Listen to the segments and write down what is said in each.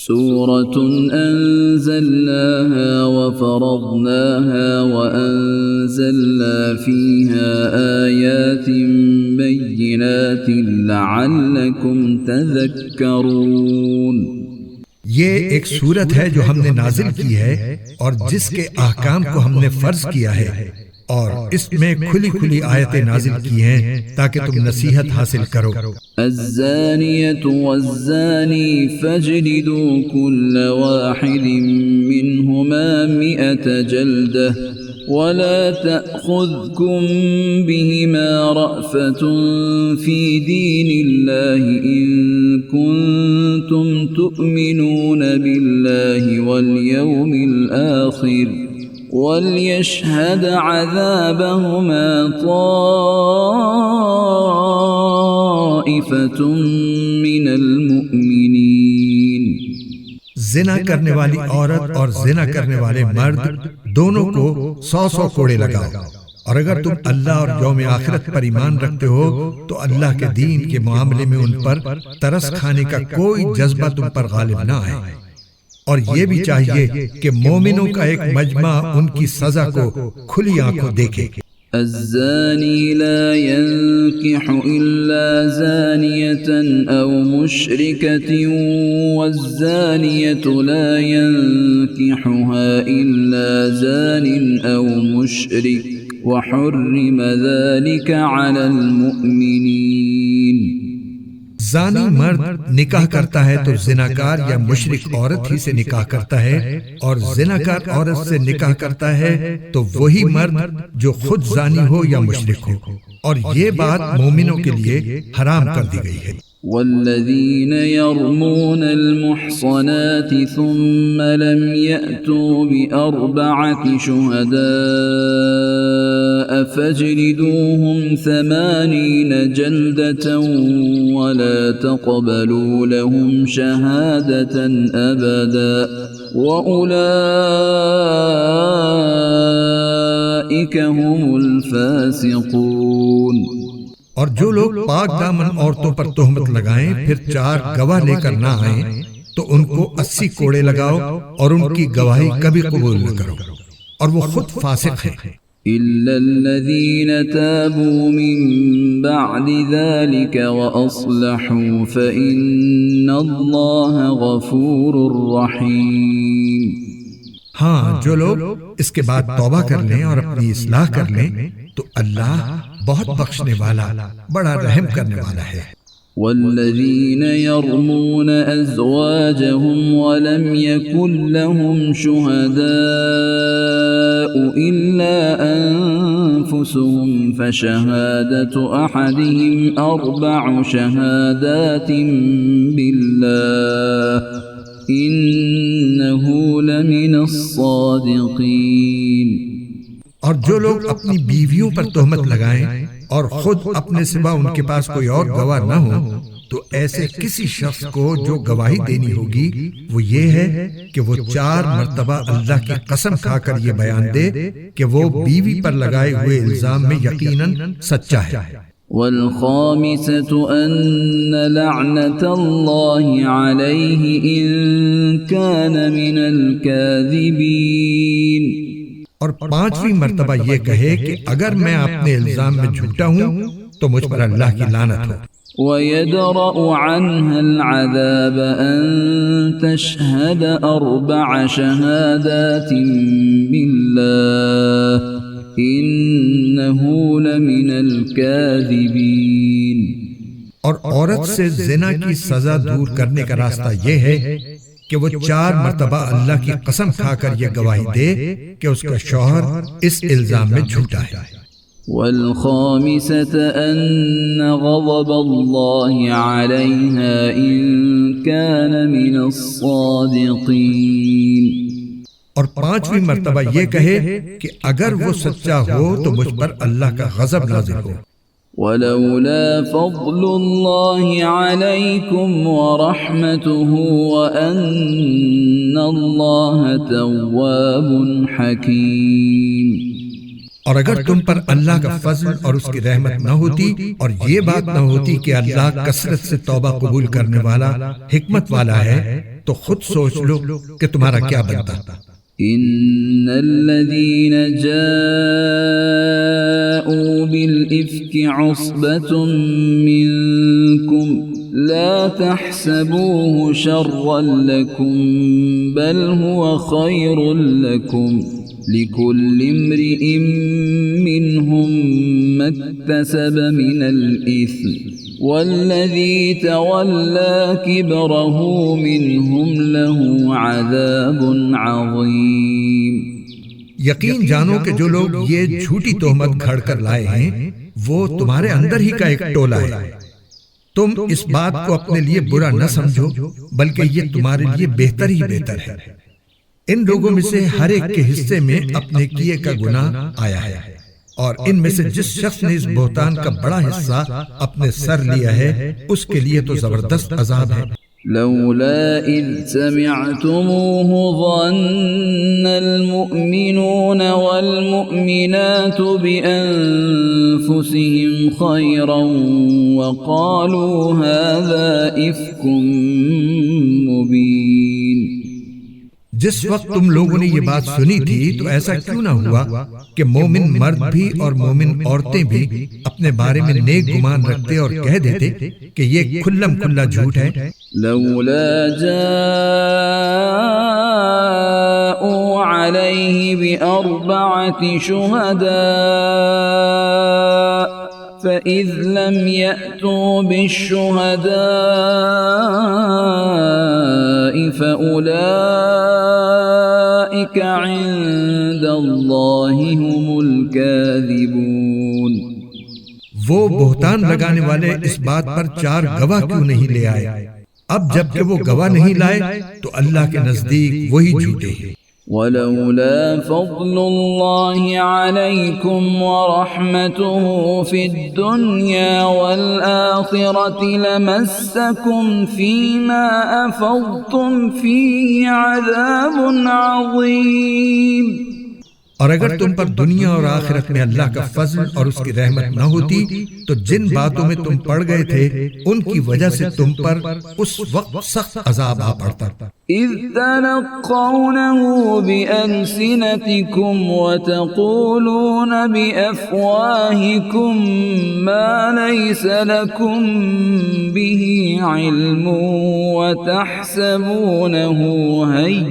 سورة أنزلناها وفرضناها وأنزلنا فيها آيات بينات لعلكم تذكرون۔ یہ ایک سورت ہے جو ہم نے نازل کی ہے اور جس کے احکام کو ہم نے فرض کیا ہے، اور اس میں کھلی کھلی آیتیں نازل کی ہیں تاکہ تم نصیحت حاصل کرو۔ الزانية والزاني فاجلدوا كل واحد منهما 100 جلدة ولا تأخذكم بهما رأفة في دين الله إن كنتم تؤمنون بالله واليوم الآخر وَلْيَشْهَدْ عَذَابَهُمَا طَائِفَةٌ مِّنَ الْمُؤْمِنِينَ۔ زنا کرنے والی عورت اور زنا کرنے والے مرد دونوں کو 100 کوڑے لگاؤ، اور اگر تم اللہ اور یوم آخرت پر ایمان رکھتے ہو تو اللہ کے دین کے معاملے میں ان پر ترس کھانے کا کوئی جذبہ تم پر غالب نہ آئے۔ اور یہ بھی چاہیے کہ مومنوں کا ایک مجمع ان کی سزا کو کھلی آنکھوں دیکھے۔ الزانی لا ينكح إلا زانية أو مشركة والزانية لا ينكحها إلا زان أو مشرك وحرم ذلك على المؤمنين۔ زانی مرد نکاح کرتا ہے تو زناکار یا مشرک عورت ہی سے نکاح کرتا ہے، اور زناکار عورت سے نکاح کرتا ہے تو وہی مرد جو خود زانی ہو یا مشرک ہو، اور یہ بات مومنوں کے لیے حرام کر دی گئی ہے۔ والذین یرمون المحصنات ثم لم یأتوا بأربعة شہداء فاجلدوهم 80 جلدة ولا تقبلوا لهم شهادة أبدا وأولئك هم الفاسقون۔ اور جو لوگ پاک دامن عورتوں پر تہمت لگائیں پھر 4 گواہ لے کر نہ آئیں تو ان کو 80 کوڑے لگاؤ اور ان کی گواہی کبھی قبول نہ کرو، اور وہ خود فاسق ہیں۔ إلا الذين تابوا من بعد ذلك وأصلحوا فإن الله غفور رحيم۔ ہاں، جو لوگ اس کے بعد توبہ کر لیں اور اپنی اصلاح کر لیں تو اللہ بہت بخشنے والا، بڑا رحم کرنے والا ہے۔ والذین یرمون ازواجهم ولم یکن لهم شہداء الا انفسهم فشہادة احدهم 4 شہادات باللہ انه لمن الصادقین۔ اور جو لوگ اپنی بیویوں پر تہمت لگائیں اور خود اپنے سوا ان کے پاس کوئی اور گواہ نہ ہو تو ایسے کسی شخص کو جو گواہی دینی ہوگی وہ یہ ہے کہ وہ 4 مرتبہ اللہ کی قسم کھا کر یہ بیان دے کہ وہ بیوی پر لگائے ہوئے الزام میں یقیناً سچا ہے۔ والخامسة أن لعنة الله عليه إن كان من الكاذبين۔ اور 5ویں مرتبہ یہ کہے کہ اگر میں اپنے الزام میں جھوٹا ہوں تو مجھ پر اللہ کی لعنت ہو۔ وَيَدْرَأُ عَنْهَا الْعَذَابَ أَن تَشْهَدَ 4 شَهَادَاتٍ بِاللَّهِ إِنَّهُ لَمِنَ الْكَاذِبِينَ۔ اور عورت سے زنا کی سزا دور کرنے کا راستہ یہ ہے کہ وہ 4 مرتبہ اللہ کی قسم کھا کر یہ گواہی دے کہ اس کا شوہر اس الزام میں جھوٹا ہے۔ والخامسة أن غضب الله عليها إن كان من الصادقين۔ اور 5ویں مرتبہ یہ کہے کہ اگر وہ سچا ہو تو مجھ پر اللہ کا غضب نازل ہو۔ ولولا فضل الله عليكم ورحمته وأن الله تواب حكيم۔ اور اگر تم پر اللہ کا فضل اور اس کی رحمت نہ ہوتی اور یہ بات نہ ہوتی کہ اللہ کثرت سے توبہ قبول کرنے والا، حکمت والا ہے، تو خود سوچ لو کہ تمہارا کیا بنتا۔ إن الذين جاءوا بالإفك عصبة منكم لا تحسبوه شرا لكم بل هو خير لكم لكل امرئ منهم ما اكتسب من الإثم والذي تولى كبره منهم له عذاب عظيم۔ یقین جانو کہ جو لوگ یہ جھوٹی تہمت گھڑ کر لائے ہیں وہ تمہارے اندر ہی کا ایک ٹولہ ہے۔ تم اس بات کو اپنے لیے برا نہ سمجھو بلکہ یہ تمہارے لیے بہتر ہی بہتر ہے۔ ان لوگوں میں سے ہر ایک کے حصے میں اپنے کیے کا گناہ آیا ہے، اور ان میں سے جس شخص نے اس بہتان کا بڑا حصہ اپنے سر لیا ہے اس کے لیے تو زبردست عذاب ہے۔ لولا إذ سمعتموه ظن المؤمنون والمؤمنات بأنفسهم خيرا وقالوا هذا إفك مبين۔ جس وقت تم لوگوں نے یہ بات سنی تھی تو ایسا کیوں نہ ہوا کہ مومن مرد بھی اور مومن عورتیں بھی اپنے بارے میں نیک گمان رکھتے اور کہہ دیتے کہ یہ کھلم کھلا جھوٹ ہے۔ لولا جاءوا عليه بأربعة شهداء فإذ لم يأتوا بالشهداء فأولئك عند الله هم الكاذبون۔ وہ بہتان لگانے والے اس بات پر 4 گواہ کیوں نہیں لے آئے؟ اب جب کہ وہ گواہ نہیں لائے تو اللہ کے نزدیک وہی جھوٹے ہیں۔ ولولا فضل الله عليكم ورحمته في الدنيا والآخرة لمسكم فيما أفضتم فيه عذاب عظيم۔ اور اگر تم پر دنیا اور آخرت میں اللہ کا فضل اور اس کی رحمت نہ ہوتی تو جن باتوں میں تم پڑ گئے تھے ان کی وجہ سے تم پر اس وقت سخت عذاب آ پڑتا۔ إذ تلقونه بألسنتكم وتقولون بأفواهكم ما ليس لكم به علم وتحسبونه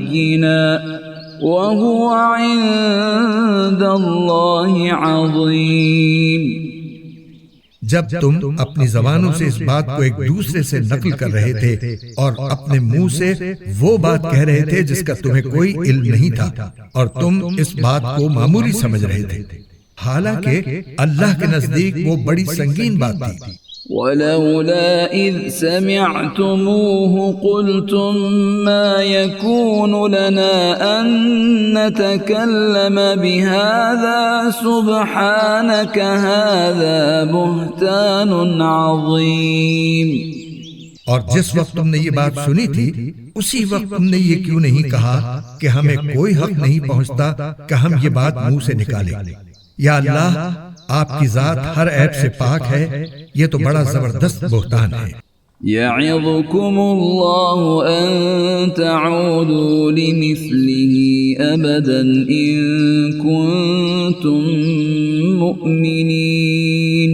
هينا وَهُوَ عِندَ اللَّهِ عَظِيمٌ۔ جب تم اپنی زبانوں سے اس بات کو ایک دوسرے سے نقل کر رہے تھے اور اپنے منہ سے وہ بات کہہ رہے تھے جس کا تمہیں کوئی علم نہیں تھا اور تم اس بات کو معمولی سمجھ رہے تھے، حالانکہ اللہ کے نزدیک وہ بڑی سنگین بات تھی۔ ولولا إذ سمعتموه قلتم ما يكون لنا أن نتكلم بهذا سبحانك هذا بهتان عظيم۔ اور جس وقت تم نے یہ بات سنی تھی اسی وقت تم نے یہ کیوں نہیں کہا کہ ہمیں کوئی حق نہیں پہنچتا کہ ہم یہ بات منہ سے نکالیں؟ یا اللہ، آپ کی ذات ہر عیب سے پاک ہے، یہ تو بڑا زبردست بہتان ہے۔ يعظكم الله أن تعودوا لمثله أبدا إن كنتم مؤمنين۔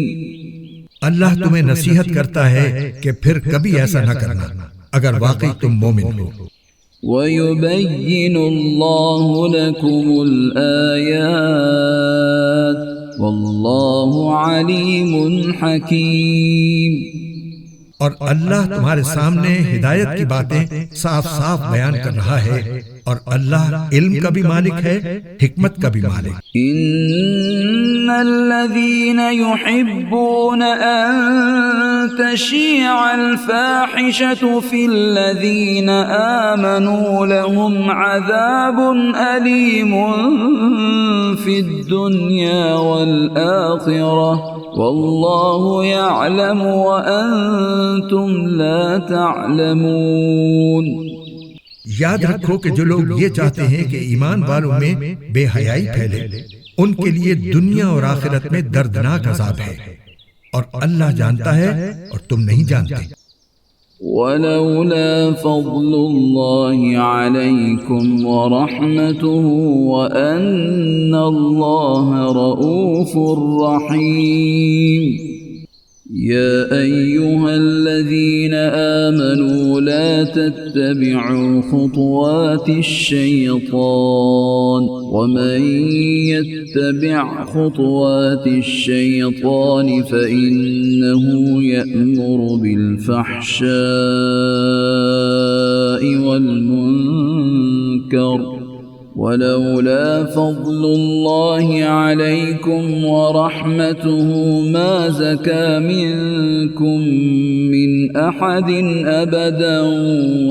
اللہ تمہیں نصیحت کرتا ہے کہ پھر کبھی ایسا نہ کرنا اگر واقعی تم مومن ہو۔ وَيُبَيِّنُ اللَّهُ لَكُمُ الْآيَاتِ وَاللَّهُ عَلِيمٌ حَكِيمٌ۔ اور اللہ تمہارے سامنے ہدایت کی باتیں صاف صاف بیان کر رہا ہے، اور اللہ علم کا بھی مالک ہے، حکمت کا بھی مالک۔ ان الذين يحبون ان تشيع الفاحشة في الذين آمنوا لهم عذاب أليم في الدنيا والآخرة والله يعلم وأنتم لا تعلمون۔ یاد رکھو کہ جو لوگ یہ چاہتے ہیں کہ ایمان والوں میں بے حیائی پھیلے، ان کے لیے دنیا اور آخرت میں دردناک عذاب ہے، اور اللہ جانتا ہے اور تم نہیں جانتے۔ ولولا فضل الله عليكم ورحمته وأن الله رؤوف رحيم. يا أيها الذين آمنوا لا تتبعوا خطوات الشيطان ومن يتبع خطوات الشيطان فإنه يأمر بالفحشاء والمنكر ولولا فضل الله عليكم ورحمته ما زكى منكم من أحد أبدا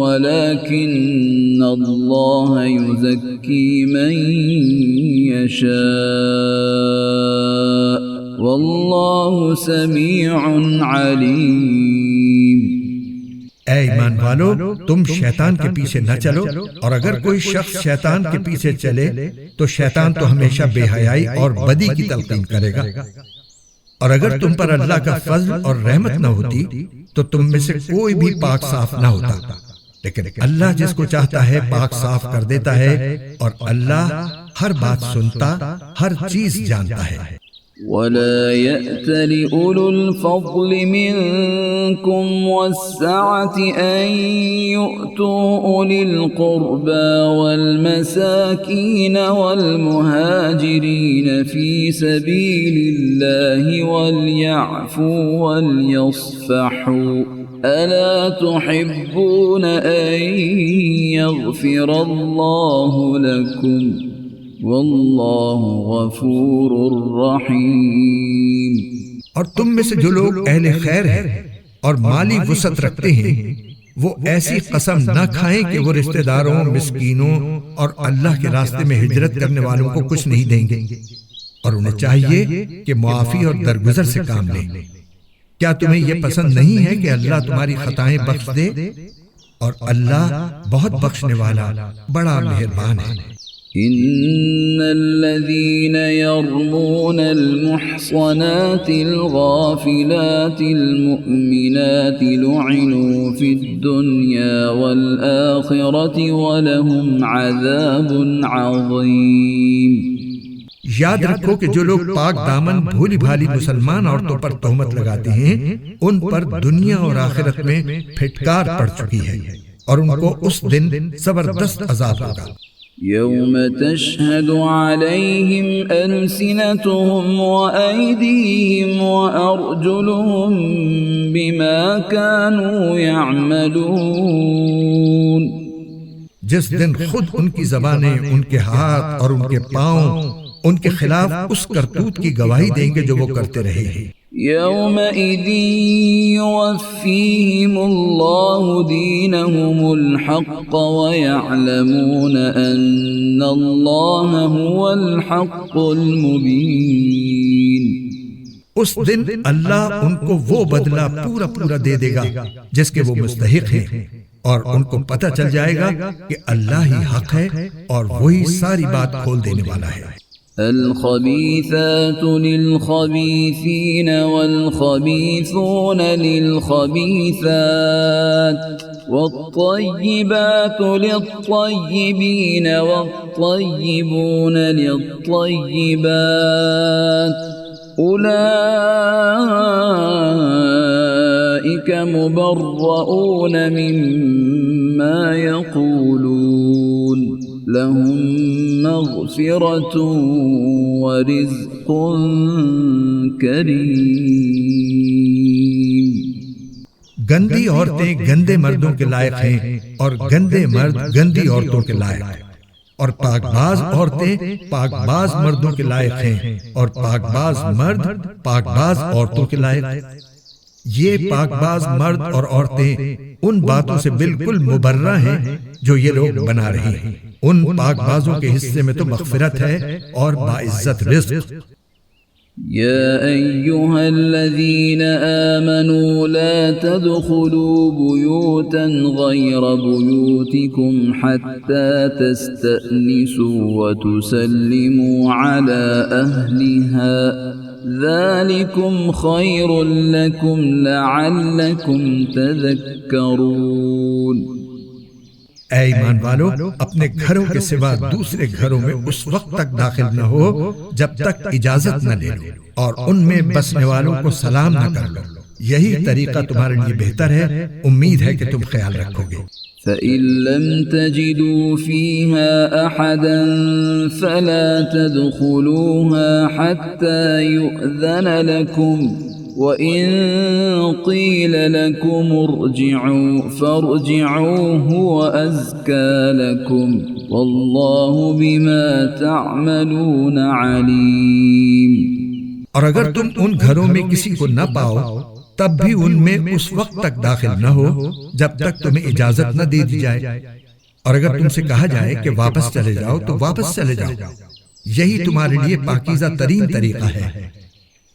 ولكن الله يزكي من يشاء والله سميع عليم. اے ایمان والو، تم شیطان کے پیچھے نہ چلو، اور اگر کوئی شخص شیطان کے پیچھے چلے تو شیطان تو ہمیشہ بے حیائی اور بدی کی تلقین کرے گا. اور اگر تم پر اللہ کا فضل اور رحمت نہ ہوتی تو تم میں سے کوئی بھی پاک صاف نہ ہوتا، لیکن اللہ جس کو چاہتا ہے پاک صاف کر دیتا ہے، اور اللہ ہر بات سنتا، ہر چیز جانتا ہے. ولا يأتل أولو الفضل منكم والسعة أن يؤتوا أولي القربى والمساكين والمهاجرين في سبيل الله وليعفوا وليصفحوا ألا تحبون أن يغفر الله لكم واللہ غفور رحیم. اور تم میں سے جو لوگ اہل خیر ہیں اور مالی وسعت رکھتے ہیں وہ ایسی قسم نہ کھائیں کہ وہ رشتہ داروں، مسکینوں اور اللہ کے راستے میں ہجرت کرنے والوں کو کچھ نہیں دیں گے، اور انہیں چاہیے کہ معافی اور درگزر سے کام لیں. کیا تمہیں یہ پسند نہیں ہے کہ اللہ تمہاری خطائیں بخش دے؟ اور اللہ بہت بخشنے والا، بڑا مہربان ہے. إن الذين يرمون المحصنات الغافلات المؤمنات لعنوا في الدنيا والآخرة ولهم عذاب عظيم. یاد رکھو کہ جو لوگ پاک دامن بھولی بھالی مسلمان عورتوں پر تہمت لگاتے ہیں ان پر دنیا اور آخرت میں پھٹکار پڑ چکی ہے، اور ان کو اس دن زبردست عذاب ہوگا. يوم تشهد عليهم ألسنتهم وأيديهم وأرجلهم بما كانوا يعملون. جس دن خود ان کی زبانیں، ان کے ہاتھ اور ان کے پاؤں ان کے خلاف اس کرتوت کی گواہی دیں گے جو وہ کرتے رہے ہیں. يومئذ يوفيهم الله دينهم الحق ويعلمون أن الله هو الحق المبين. اس دن اللہ ان کو وہ بدلہ پورا پورا دے دے گا جس کے وہ مستحق ہیں، اور ان کو پتہ چل جائے گا کہ اللہ ہی حق ہے اور وہی ساری بات کھول دینے والا ہے. الخبيثات للخبيثين والخبيثون للخبيثات والطيبات للطيبين والطيبون للطيبات أولئك مبرؤون مما يقولون لهم مغفرة ورزق کریم. گندی عورتیں گندے مردوں کے لائق ہیں اور گندے مرد گندی عورتوں کے لائق ہیں، اور پاک باز عورتیں پاک باز مردوں کے لائق ہیں اور پاک باز مرد پاک باز عورتوں کے لائق. یہ پاک باز مرد اور عورتیں ان باتوں سے بالکل مبرہ ہیں جو یہ لوگ بنا رہے ہیں. ان پاک بازوں کے حصے میں تو مغفرت ہے اور باعزت رزق. يا أيها الذين آمنوا لا تدخلوا بيوتا غير بيوتكم حتى تستأنسوا وتسلموا على أهلها ذلكم خير لكم لعلكم تذكرون۔ اے ایمان والو، اپنے گھروں کے سوا دوسرے گھروں میں اس وقت تک داخل نہ ہو جب تک اجازت نہ لے لو، اور ان میں بسنے والوں کو سلام نہ کر لو۔ یہی طریقہ تمہارے لیے بہتر ہے، امید ہے کہ تم خیال رکھو گے۔ فَإِن لَّمْ تَجِدُوا فِيهَا أَحَدًا فَلَا تَدْخُلُوهَا حَتَّى يُؤْذَنَ لَكُمْ، وَإِن قِيلَ لَكُمُ ارْجِعُوا فَارْجِعُوا هُوَ أَزْكَىٰ لَكُمْ وَاللَّهُ بِمَا تَعْمَلُونَ عَلِيمٌ۔ اور اگر تم ان گھروں میں کسی کو نہ پاؤ تب بھی ان میں اس وقت تک داخل نہ ہو جب تک تمہیں اجازت نہ دے دی جائے، اور اگر تم سے کہا جائے کہ واپس چلے جاؤ تو واپس چلے جاؤ، یہی تمہارے لیے پاکیزہ ترین طریقہ ہے۔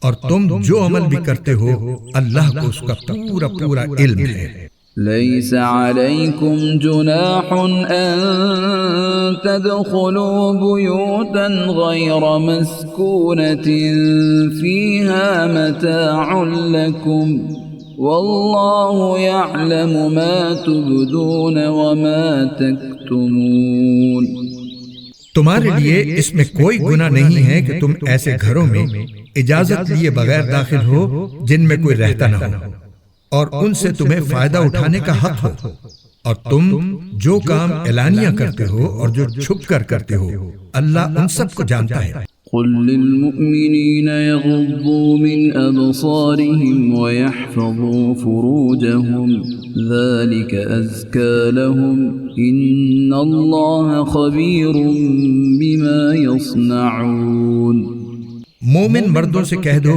اور تم جو عمل بھی کرتے ہو اللہ کو اس کا پورا پورا علم ہے۔ ليس عليكم جناح أن تدخلوا بيوتا غير مسكونة فيها متاع لكم والله يعلم ما تبدون وما تكتمون۔ تمہارے لیے اس میں کوئی گناہ نہیں ہے کہ تم ایسے گھروں میں اجازت لیے بغیر داخل ہو جن میں کوئی رہتا نہ ہو، اور ان سے تمہیں فائدہ اٹھانے کا حق ہو، اور تم جو کام اعلانیہ کرتے ہو اور جو چھپ کر کرتے ہو اللہ ان سب کو جانتا ہے۔ قل للمؤمنين يغضوا من أبصارهم ويحفظوا فروجهم ذلك أزكى لهم إن الله خبير بما يصنعون۔ مومن مردوں سے کہہ دو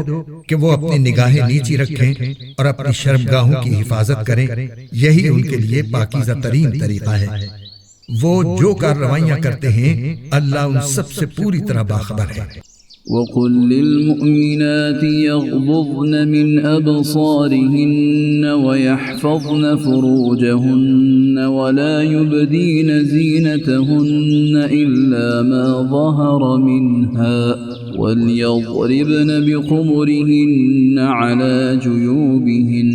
کہ وہ اپنی نگاہیں نیچی رکھیں اور اپنی شرمگاہوں کی حفاظت کریں، یہی ان کے لیے پاکیزہ ترین طریقہ ہے۔ وہ جو کارروائیاں کرتے ہیں اللہ ان سب سے پوری طرح باخبر ہے۔ وَقُل لِّلْمُؤْمِنَاتِ يَغْضُضْنَ مِنْ أَبْصَارِهِنَّ وَيَحْفَظْنَ فُرُوجَهُنَّ وَلَا يُبْدِينَ زِينَتَهُنَّ إِلَّا مَا ظَهَرَ مِنْهَا وَلْيَضْرِبْنَ بِخُمُرِهِنَّ عَلَى جُيُوبِهِنَّ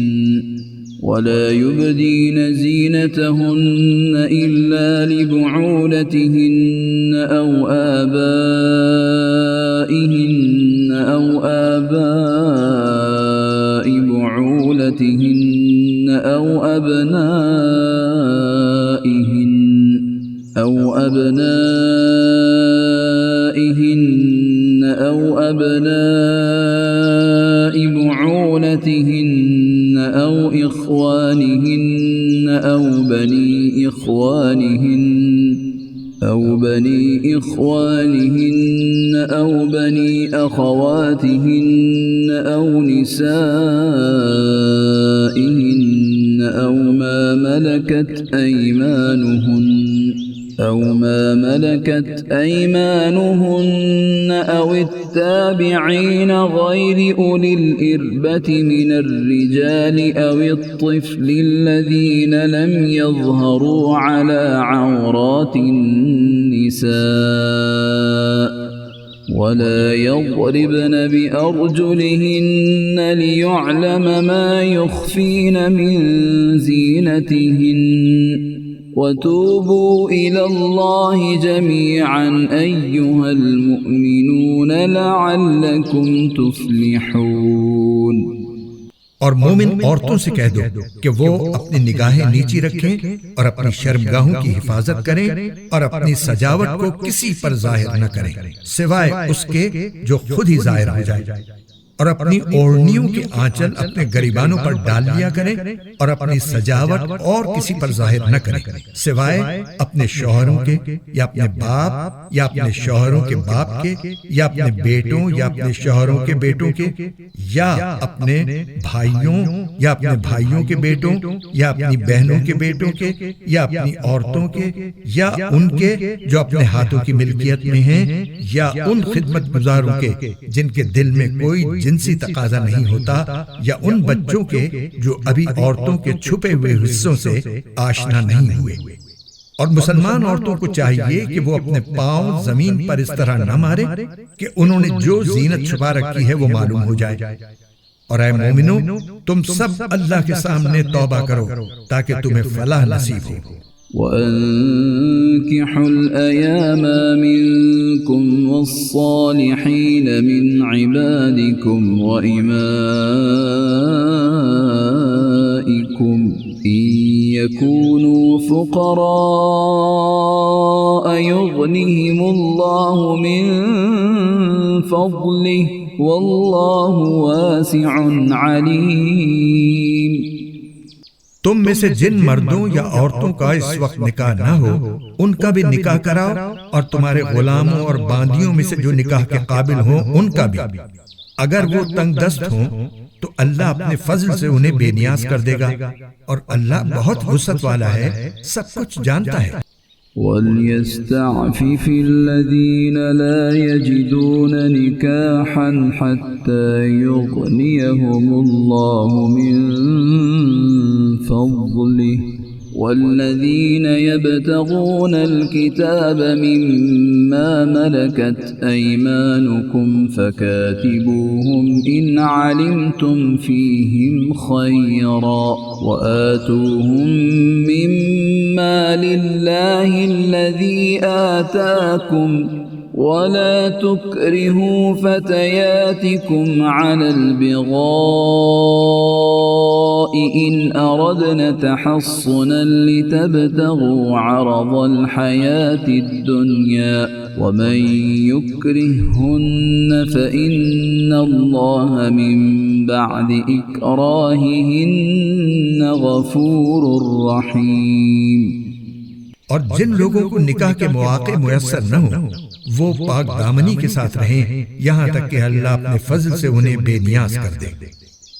ولا يبدين زينتهن إلا لبعولتهن أو آبائهن أو آباء بعولتهن أو أبنائهن أو أبناء بعولتهن أو إخوانهن أو بني إخوانهن أو بني أخواتهن أو نسائهن أو ما ملكت أيمانهن أو التابعين غير أولي الإربة من الرجال أو الطفل الذين لم يظهروا على عورات النساء ولا يضربن بأرجلهن ليعلم ما يخفين من زينتهن وتوبوا إلى الله جميعا أيها المؤمنون لعلكم تفلحون۔ اور مومن عورتوں سے کہہ دو کہ وہ اپنی نگاہیں نیچی رکھیں اور اپنی شرمگاہوں کی حفاظت کریں اور اپنی سجاوٹ کو کسی پر ظاہر نہ کریں سوائے اس کے جو خود ہی ظاہر ہو جائے، اور اپنی اوڑھنیوں کے آنچل اپنے گریبانوں پر ڈال لیا کریں اور اپنی سجاوٹ اور کسی پر ظاہر نہ کریں سوائے اپنے شوہروں کے یا اپنے باپ یا اپنے شوہروں کے باپ کے یا اپنے بیٹوں یا اپنے شوہروں کے بیٹوں کے یا اپنے بھائیوں یا اپنے بھائیوں کے بیٹوں یا اپنی بہنوں کے بیٹوں کے یا اپنی عورتوں کے یا ان کے جو اپنے ہاتھوں کی ملکیت میں ہیں یا ان خدمت گزاروں کے جن کے دل میں کوئی جنسی تقاضا نہیں ہوتا یا ان بچوں کے جو ابھی عورتوں کے چھپے ہوئے حصوں سے آشنا نہیں ہوئے۔ اور مسلمان عورتوں کو چاہیے کہ وہ اپنے پاؤں زمین پر اس طرح نہ مارے کہ انہوں نے جو زینت چھپا رکھی ہے وہ معلوم ہو جائے۔ اور اے مومنو، تم سب اللہ کے سامنے توبہ کرو تاکہ تمہیں فلاح نصیب ہو۔ وَأَنكِحُوا الْأَيَامَ مِنكُمْ وَالصَّالِحِينَ مِنْ عِبَادِكُمْ وَإِمَائِكُمْ إِنْ يَكُونُوا فُقَرَاءَ يُغْنِهِمُ اللَّهُ مِنْ فَضْلِهِ وَاللَّهُ وَاسِعٌ عَلِيمٌ۔ تم میں سے جن مردوں یا عورتوں کا اس وقت نکاح نہ ہو ان کا بھی نکاح کراؤ، اور تمہارے غلاموں اور باندیوں میں سے جو نکاح کے قابل ہوں ان کا بھی۔ اگر وہ تنگ دست ہوں تو اللہ اپنے فضل سے انہیں بے نیاز کر دے گا، اور اللہ بہت وسعت والا ہے، سب کچھ جانتا ہے۔ وَلْيَسْتَعْفِفِ الَّذِينَ لَا يَجِدُونَ نِكَاحًا حَتَّى يُغْنِيَهُمُ اللَّهُ مِنْ فَضْلِهِ وَالَّذِينَ يَبْتَغُونَ الْكِتَابَ مِمَّا مَلَكَتْ أَيْمَانُكُمْ فَكَاتِبُوهُمْ إِنْ عَلِمْتُمْ فِيهِمْ خَيْرًا وَآتُوهُمْ مِمَّا لِلَّهِ الَّذِي آتَاكُمْ وَلَا تُكْرِهُوا فَتَيَاتِكُمْ عَلَى الْبِغَاءِ إِنْ أَرَدْنَ تَحَصُّنًا لِتَبْتَغُوا عَرَضَ الْحَيَاةِ الدُّنْيَا وَمَنْ يُكْرِههُّنَّ فَإِنَّ اللَّهَ مِنْ بَعْدِ إِكْرَاهِهِنَّ غَفُورٌ رَحِيمٌ۔ اور جن لوگوں کو نکاح کے مواقع میسر نہ ہوں وہ پاک دامنی کے ساتھ رہیں یہاں تک کہ اللہ اپنے فضل سے انہیں بے نیاز کر دے۔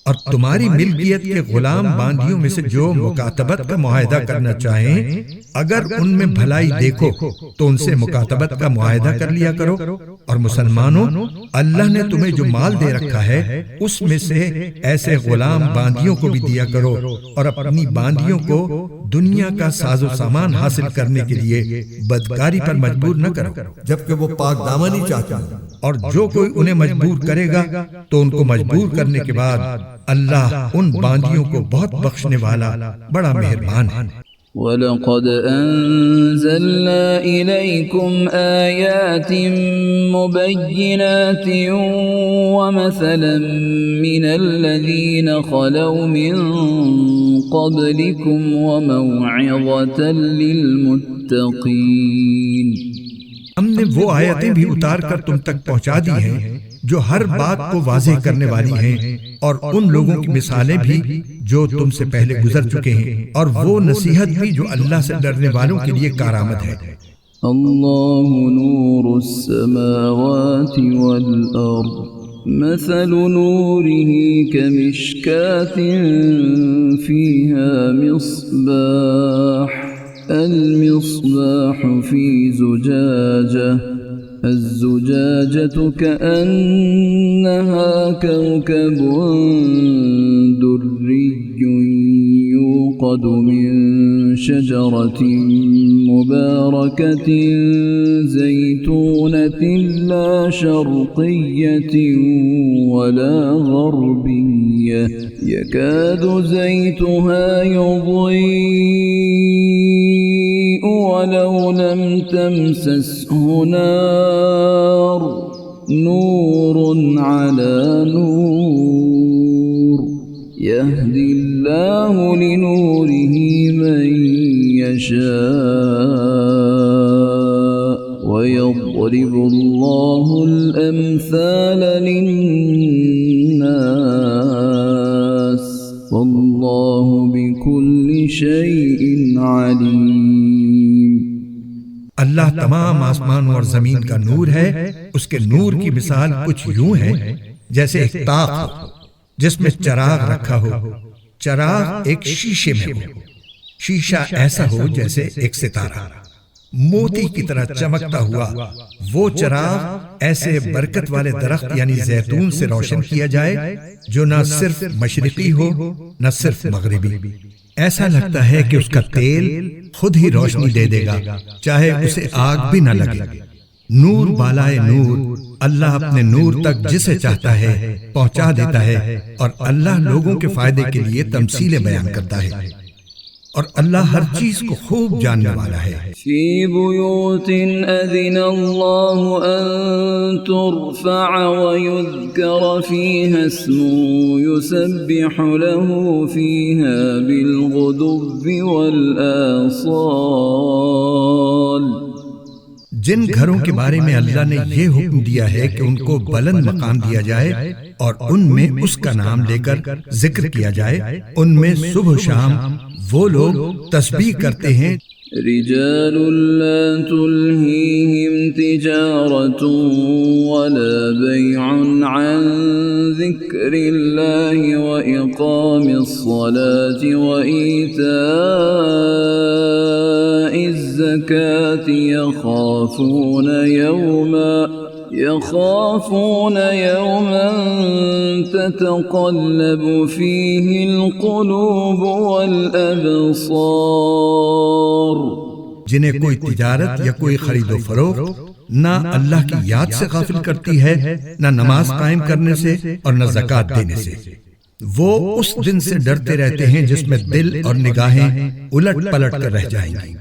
اور تمہاری ملکیت کے غلام باندیوں میں سے جو مکاتبت کا معاہدہ کرنا چاہیں اگر ان میں بھلائی دیکھو تو ان سے مکاتبت کا معاہدہ کر لیا کرو۔ اور مسلمانوں، اللہ نے تمہیں جو مال دے رکھا ہے اس میں سے ایسے غلام باندیوں کو بھی دیا کرو، اور اپنی باندیوں کو دنیا کا ساز و سامان حاصل کرنے کے لیے بدکاری پر مجبور نہ کرو جبکہ وہ پاک دامنی چاہتے ہیں۔ اور جو کوئی انہیں مجبور کرے گا تو ان کو مجبور کرنے کے بعد اللہ ان باندیوں کو بہت بخشنے والا بڑا مہربان ہے۔ وَلَقَدْ أَنزَلْنَا إِلَيْكُمْ آيَاتٍ مُبَيِّنَاتٍ وَمَثَلًا مِنَ الَّذِينَ خَلَوْا مِن قَبْلِكُمْ وَمَوْعِظَةً لِلْمُتَّقِينَ۔ ہم نے وہ آیتیں بھی اتار کر تم تک پہنچا دی ہیں جو ہر بات کو واضح کرنے والی ہیں، اور ان لوگوں کی مثالیں بھی جو تم سے پہلے گزر چکے ہیں، اور وہ نصیحت بھی جو اللہ سے ڈرنے والوں کے لیے کارآمد ہے۔ اللہ نور السماوات والارض مثل نوره كمشكاة فيها مصباح المصباح في زجاجة الزجاجة كأنها كوكب دري يوقد من شجرة مباركة زيتونة لا شرقية ولا غربية يكاد زيتها يضيء ولو لم تمسسه نار نور على نور يهدي الله لنوره من يشاء ويضرب الله الأمثال للناس والله بكل شيء عليم۔ اللہ تمام آسمانوں اور زمین کا نور ہے، اس کے نور کی مثال کچھ یوں ہے جیسے ایک طاق ہو جس میں چراغ رکھا ہو، چراغ ایک شیشے میں ہو، شیشہ ایسا ہو جیسے ایک ستارہ موتی کی طرح چمکتا ہوا، وہ چراغ ایسے برکت والے درخت یعنی زیتون سے روشن کیا جائے جو نہ صرف مشرقی ہو نہ صرف مغربی، ایسا لگتا ہے کہ اس کا تیل خود ہی روشنی دے دے گا، چاہے اسے آگ بھی نہ لگے۔ نور بالائے نور، اللہ اپنے نور تک جسے چاہتا ہے پہنچا دیتا ہے، اور اللہ لوگوں کے فائدے کے لیے تمثیلیں بیان کرتا ہے، اور اللہ ہر چیز کو خوب جاننے والا ہے۔ فی بیوت اذن اللہ ان ترفع ویذکر فیہا اسمہ یسبح له فیہا بالغدو والآصال۔ جن گھروں کے بارے میں اللہ نے یہ حکم دیا ہے کہ ان کو بلند مقام دیا جائے اور ان میں اس کا نام لے کر ذکر کیا جائے، ان میں صبح و شام وہ لوگ تسبیح کرتے ہیں۔ رجال لا تلہیہم تجارت ولا بیع عن ذکر اللہ وإقام الصلاة وإیتاء الزکاة يخافون يوما تتقلب فيه القلوب والأبصار۔ جنہیں کوئی تجارت یا کوئی خرید و فروخت نہ اللہ کی یاد سے غافل کرتی ہے، نہ نماز قائم کرنے سے اور نہ زکوٰۃ دینے سے، وہ اس دن سے ڈرتے رہتے ہیں جس میں دل اور نگاہیں الٹ پلٹ کر رہ جائیں گی۔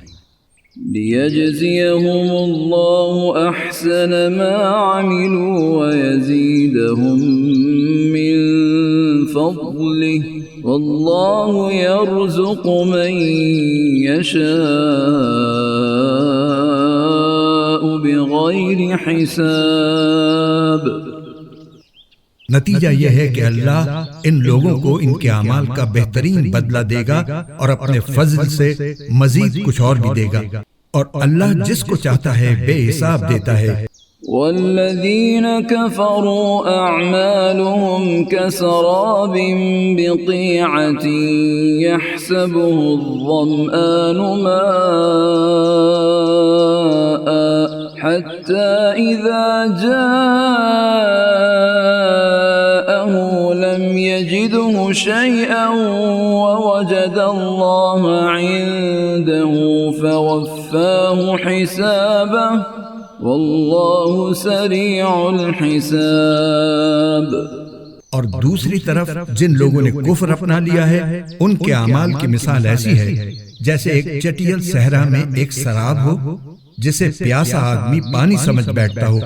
لِيَجْزِيَهُمُ اللَّهُ أَحْسَنَ مَا عَمِلُوا وَيَزِيدَهُم مِّن فَضْلِهِ وَاللَّهُ يَرْزُقُ مَن يَشَاءُ بِغَيْرِ حِسَابٍ۔ نتیجہ یہ ہے کہ اللہ ان لوگوں کو ان کے اعمال کا بہترین بدلہ دے گا اور اپنے فضل سے مزید کچھ اور بھی دے گا، اور اللہ جس کو چاہتا ہے بے حساب دیتا ہے۔ والذین کفروا اعمالهم کسراب بقیعة یحسبه الظمآن ماء حتى إذا جاءه لم يجده شيئا ووجد الله عنده فوفاه حسابه والله سريع الحساب۔ اور دوسری طرف جن لوگوں نے کفر اپنا لیا ہے ان کے اعمال کی مثال ایسی ہے جیسے ایک چٹیل صحرا میں ایک سراب ہو جسے پیاسا آدمی پانی سمجھ بیٹھتا ہو،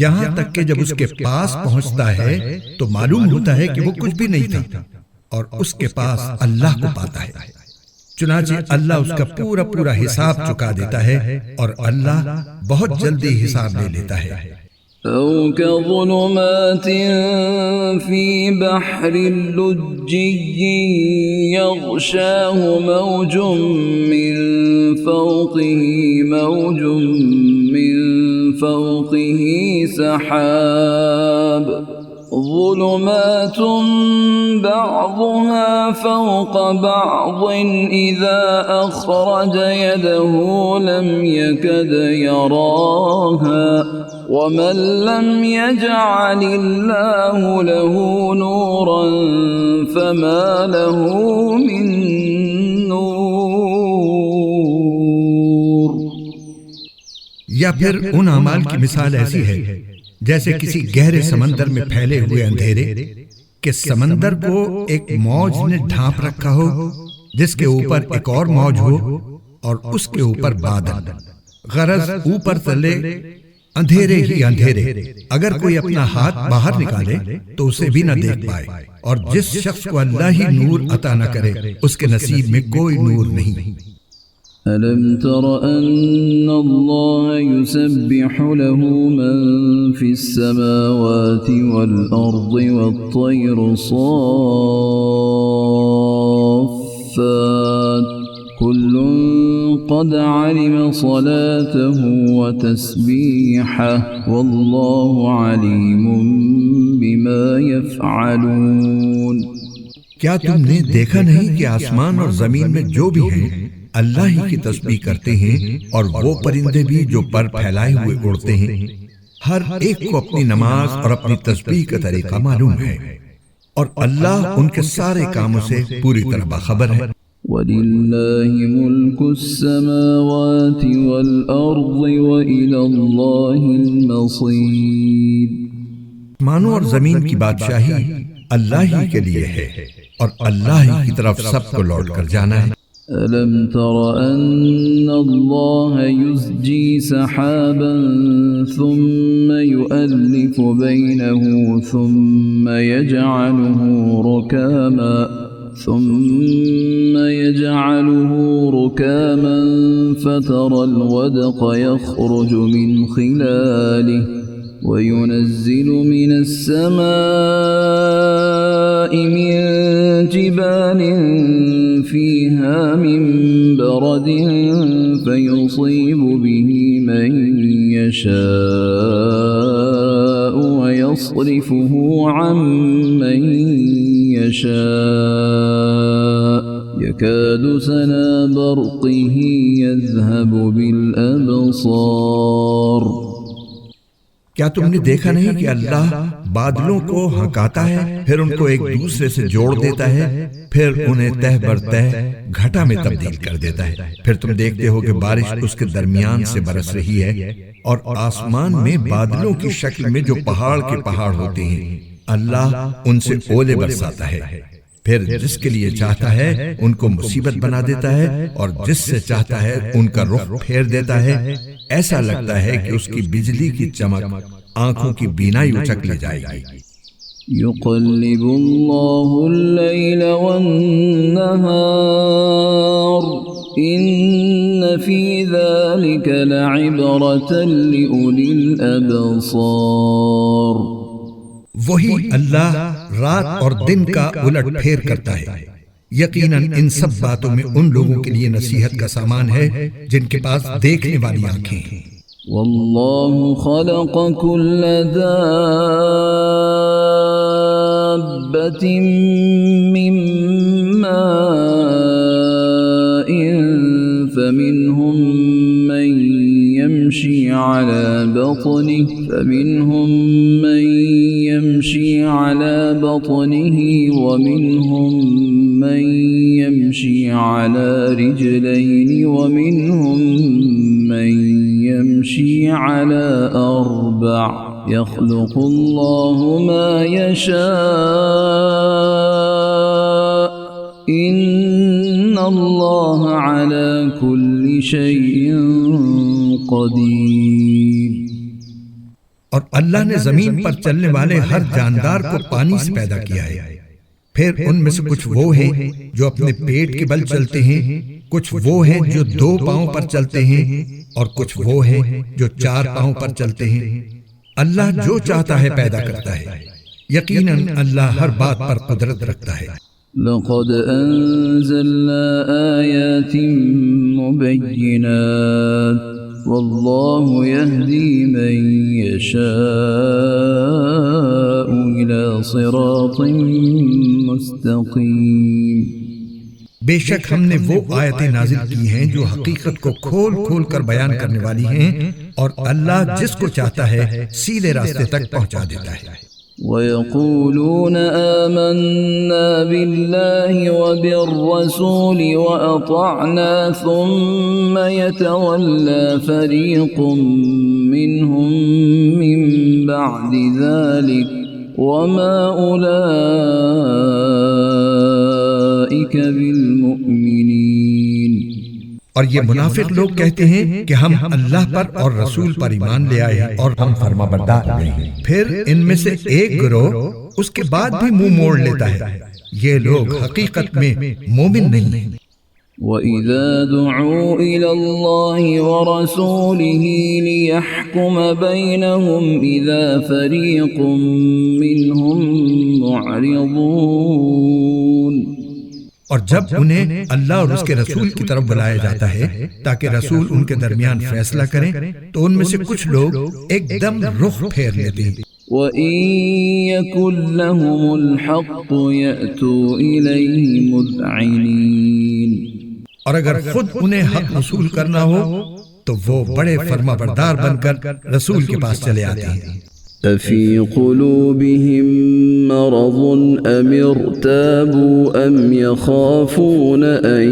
یہاں تک کہ جب اس کے پاس پہنچتا ہے تو معلوم ہوتا ہے کہ وہ کچھ بھی نہیں تھا، اور اس کے پاس اللہ کو پاتا ہے۔ چنانچہ اللہ اس کا پورا پورا حساب چکا دیتا ہے، اور اللہ بہت جلدی حساب لے لیتا ہے۔ أو كظلمات في بحر لجي يغشاه موج من فوقه موج من فوقه سحاب ظلمات بعضها فوق بعض إذا أخرج يده لم يكد يراها ومن لم يجعل الله له نورا فما له من نور۔ یا پھر ان اعمال کی مثال ایسی ہے جیسے کسی گہرے سمندر میں پھیلے ہوئے اندھیرے کہ سمندر کو ایک موج نے ڈھانپ رکھا ہو جس کے اوپر ایک اور موج ہو اور اس کے اوپر بادل، غرض اوپر تلے اندھیرے ہی اندھیرے، اگر کوئی اپنا ہاتھ باہر نکالے تو اسے بھی نہ دیکھ پائے، اور جس شخص کو اللہ ہی نور عطا نہ کرے اس کے نصیب میں کوئی نور نہیں۔ أَلَمْ تَرَ أَنَّ اللَّهَ يُسَبِّحُ لَهُ مَن فِي السَّمَاوَاتِ وَالْأَرْضِ وَالطَّيْرُ صَافَّاتٍ كُلٌّ قَدْ عَلِمَ صَلَاتَهُ وَتَسْبِيحَهُ وَاللَّهُ عَلِيمٌ بِمَا يَفْعَلُونَ۔ کیا تم نے دیکھا نہیں کہ آسمان اور زمین میں جو بھی ہیں اللہ ہی کی تسبیح کرتے ہیں، اور وہ پرندے بھی جو پر پھیلائے ہوئے اڑتے ہیں، ہر ایک کو اپنی نماز اور اپنی تسبیح کا طریقہ معلوم ہے، اور اللہ ان کے سارے کاموں سے پوری طرح باخبر ہے۔ وَلِلَّهِ مُلْكُ السَّمَاوَاتِ وَالْأَرْضِ وَإِلَى اللَّهِ الْمَصِيرُ۔ آسمانوں اور زمین کی بادشاہی اللہ ہی کے لیے ہے اور اللہ ہی کی طرف سب کو لوٹ کر جانا ہے۔ أَلَمْ تَرَ أَنَّ اللَّهَ يُزْجِي سَحَابًا ثُمَّ يُؤَلِّفُ بَيْنَهُ ثُمَّ يَجْعَلُهُ رُكَامًا فَتَرَى الْوَدْقَ يَخْرُجُ مِنْ خِلَالِهِ وَيُنَزِّلُ مِنَ السَّمَاءِ مِنْ جِبَالٍ فِيهَا مِنْ بَرَدٍ فَيُصِيبُ بِهِ مَنْ يَشَاءُ وَيَصْرِفُهُ عَنْ مَنْ يَشَاءُ يَكَادُ سَنَا بَرْقِهِ يَذْهَبُ بِالْأَبْصَارِ۔ کیا تم نے دیکھا نہیں کہ اللہ بادلوں کو ہنکاتا ہے، پھر ان کو ایک دوسرے سے جوڑ دیتا ہے، پھر انہیں تہ بر تہ گھٹا میں تبدیل کر دیتا ہے، پھر تم دیکھتے ہو کہ بارش اس کے درمیان سے برس رہی ہے، اور آسمان میں بادلوں کی شکل میں جو پہاڑ کے پہاڑ ہوتے ہیں اللہ ان سے اولے برساتا ہے، پھر جس کے لیے چاہتا ہے ان کو مصیبت بنا دیتا ہے اور جس سے چاہتا ہے ان کا رخ پھیر دیتا ہے۔ ایسا لگتا ہے کہ اس کی بجلی کی چمک آنکھوں کی بینائی اچک لے جائے گی۔ يُقَلِّبُ اللَّهُ اللَّيْلَ وَالنَّهَارَ إِنَّ فِي ذَلِكَ لَعِبْرَةً لِأُولِي الْأَبْصَارِ۔ وہی اللہ رات اور دن کا الٹ پھیر کرتا ہے، یقیناً ان سب باتوں میں ان لوگوں کے لیے نصیحت کا سامان ہے جن کے پاس دیکھنے والی آنکھیں ہیں۔ وَاللَّهُ خَلَقَ كُلَّ دَابَّةٍ مِّن مَّاءٍ فَمِنْهُم مَّن يَمْشِي عَلَى بَطْنِهِ وَمِنْهُم مَّن يَمْشِي عَلَى رِجْلَيْنِ وَمِنْهُم مَّن يَمْشِي عَلَى أَرْبَعٍ يَخْلُقُ اللَّهُ مَا يَشَاءُ إِنَّ اللَّهَ عَلَى كُلِّ شَيْءٍ قَدِيرٌ۔ اور اللہ نے زمین پر چلنے والے ہر جاندار کو پانی سے پیدا کیا ہے، پھر ان میں سے کچھ وہ ہیں جو اپنے پیٹ کے بل چلتے ہیں، کچھ وہ ہیں جو 2 پاؤں پر چلتے ہیں، اور کچھ وہ ہیں جو 4 پاؤں پر چلتے ہیں۔ اللہ جو چاہتا ہے پیدا کرتا ہے، یقیناً اللہ ہر بات پر قدرت رکھتا ہے۔ لَقَدْ أَنزَلْنَا آيَاتٍ مُبَيِّنَاتٍ وَاللَّهُ يَهْدِي مَن يَشَاءُ إِلَى صِرَاطٍ مُسْتَقِيمٍ۔ بے شک ہم نے وہ آیتیں نازل کی ہیں جو حقیقت کو کھول کھول کر بیان کرنے والی ہیں، اور اللہ جس کو چاہتا ہے سیدھے راستے تک پہنچا دیتا ہے۔ وَيَقُولُونَ آمَنَّا بِاللَّهِ وَبِالرَّسُولِ وَأَطَعْنَا ثُمَّ يَتَوَلَّى فَرِيقٌ مِّنْهُم مِّن بَعْدِ ذَلِكَ وَمَا أُولَئِكَ بِالْمُؤْمِنِينَ۔ اور یہ منافق لوگ کہتے ہیں کہ ہم اللہ پر اور رسول پر ایمان لے آئے ہیں اور ہم فرما بردار ہوئے ہیں، پھر ان میں سے ایک گروہ اس کے بعد بھی منہ موڑ لیتا ہے۔ یہ لوگ حقیقت میں مومن نہیں ہیں۔ وَإِذَا دُعُوا إِلَى اللَّهِ وَرَسُولِهِ لِيَحْكُمَ بَيْنَهُمْ إِذَا فَرِيقٌ مِّنْهُمْ مُعْرِضُونَ۔ اور جب انہیں اللہ اور اس کے رسول کی طرف بلایا جاتا ہے تاکہ رسول ان کے درمیان فیصلہ کریں، تو ان میں سے کچھ لوگ ایک دم رخ پھیر لیتے ہیں۔ وَإِن يَكُن لَّهُمُ الْحَقُّ يَأْتُوا إِلَيْهِ مُذْعِنِينَ۔ اور اگر خود انہیں حق وصول کرنا ہو تو وہ بڑے فرما بردار بن کر رسول کے پاس چلے آتے ہیں۔ أفي قلوبهم مرض أم ارتابوا أم يخافون أن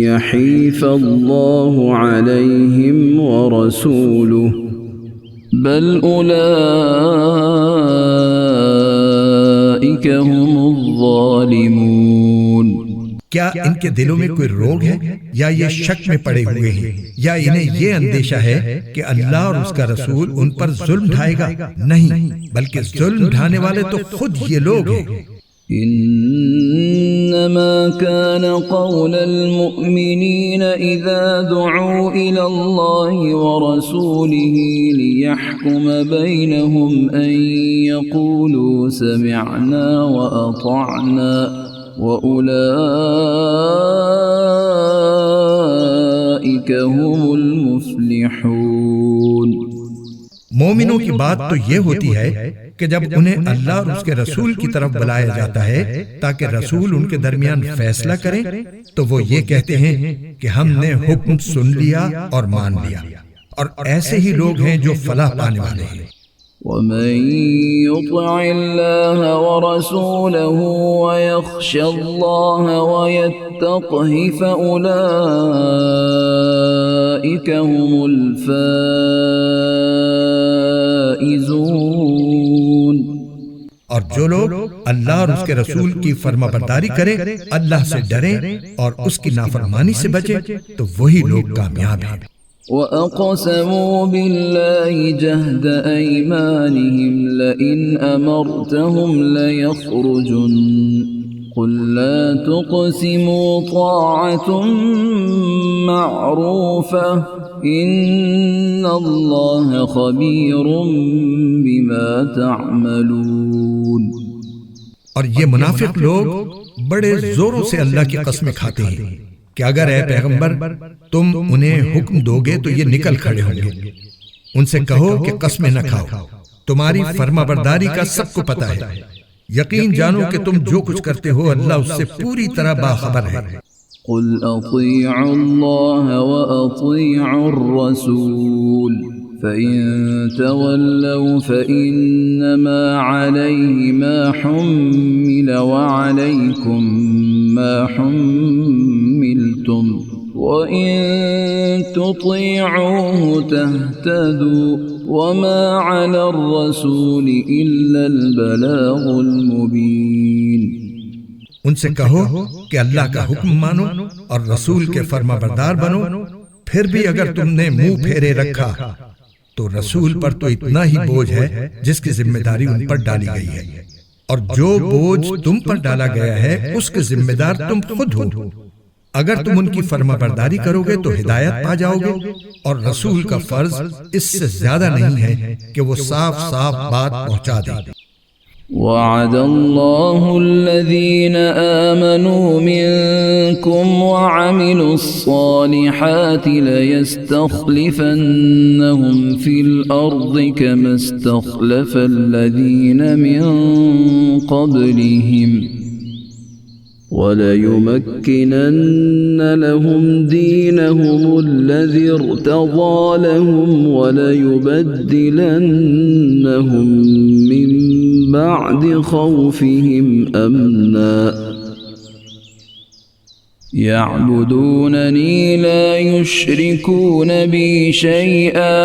يحيف الله عليهم ورسوله بل أولئك هم الظالمون. کیا ان کے دلوں میں کوئی روگ ہے یا یہ شک میں پڑے ہوئے ہیں یا انہیں یہ اندیشہ ہے کہ اللہ اور اس کا رسول ان پر ظلم ڈھائے گا؟ نہیں، بلکہ ظلم ڈھانے والے تو خود یہ لوگ ہیں۔ إنما كان قول المؤمنين إذا دعوا إلى الله ورسوله ليحكم بينهم أن يقولوا سمعنا وأطعنا وَأُولَئِكَ هُمُ الْمُفْلِحُونَ۔ مومنوں کی بات تو یہ ہوتی ہے کہ جب انہیں اللہ اور اس کے رسول کی طرف بلایا جاتا ہے تاکہ رسول ان کے درمیان فیصلہ کریں تو وہ یہ کہتے ہیں کہ ہم نے حکم سن لیا اور مان لیا، اور ایسے ہی لوگ ہیں جو فلاح پانے والے ہیں۔ وَمَن يُطِعِ اللَّهَ وَرَسُولَهُ وَيَخْشَ اللَّهَ وَيَتَّقْهِ فَأُولَئِكَ هُمُ الْفَائِزُونَ۔ اور جو لوگ اللہ اور اس کے رسول کی فرما برداری کریں، اللہ سے ڈریں اور اس کی نافرمانی سے بچیں تو وہی لوگ کامیاب ہیں۔ وَأَقْسَمُوا بِاللَّهِ جَهْدَ أَيْمَانِهِمْ لَئِنْ أَمَرْتَهُمْ لَيَخْرُجُنَّ قُلْ لَا تُقْسِمُوا طَاعَةٌ مَّعْرُوفَةٌ إِنَّ اللَّهَ خَبِيرٌ بِمَا تَعْمَلُونَ۔ اور یہ منافق لوگ بڑے زوروں سے اللہ کی قسمیں کھاتے ہیں کہ اگر اے پیغمبر تم انہیں حکم دو گے تو یہ نکل کھڑے ہوں گے۔ ان سے کہو کہ قسمیں نہ کھاؤ، تمہاری فرما برداری کا سب کو پتہ ہے، یقین جانو کہ تم جو کچھ کرتے ہو اللہ اس سے پوری طرح باخبر ہے۔ قل اطیعوا اللہ واطیعوا الرسول فإن تولوا فإنما عليه ما حمل وعليكم ما حملتم وإن تطيعوه تهتدوا وما على الرسول إلا البلاغ المبين۔ ان سے کہو کہ اللہ کا حکم مانو اور رسول کے فرما بردار بنو، پھر بھی اگر تم نے منہ پھیرے رکھا تو رسول پر تو اتنا ہی بوجھ ہے جس کی ذمہ داری ان پر ڈالی گئی ہے، اور جو بوجھ تم پر ڈالا گیا ہے اس کے ذمہ دار تم خود ہو۔ اگر تم ان کی فرما برداری کرو گے تو ہدایت پا جاؤ گے، اور رسول کا فرض اس سے زیادہ نہیں ہے کہ وہ صاف صاف بات پہنچا دے۔ وعد الله الذين آمنوا منكم وعملوا الصالحات ليستخلفنهم في الأرض كما استخلف الذين من قبلهم وَلَيُمَكِّنَنَّ لَهُمْ دِينَهُمُ الَّذِي ارْتَضَىٰ لَهُمْ وَلَيُبَدِّلَنَّهُمْ مِن بَعْدِ خَوْفِهِمْ أَمْنًا يَعْبُدُونَنِي لَا يُشْرِكُونَ بِي شَيْئًا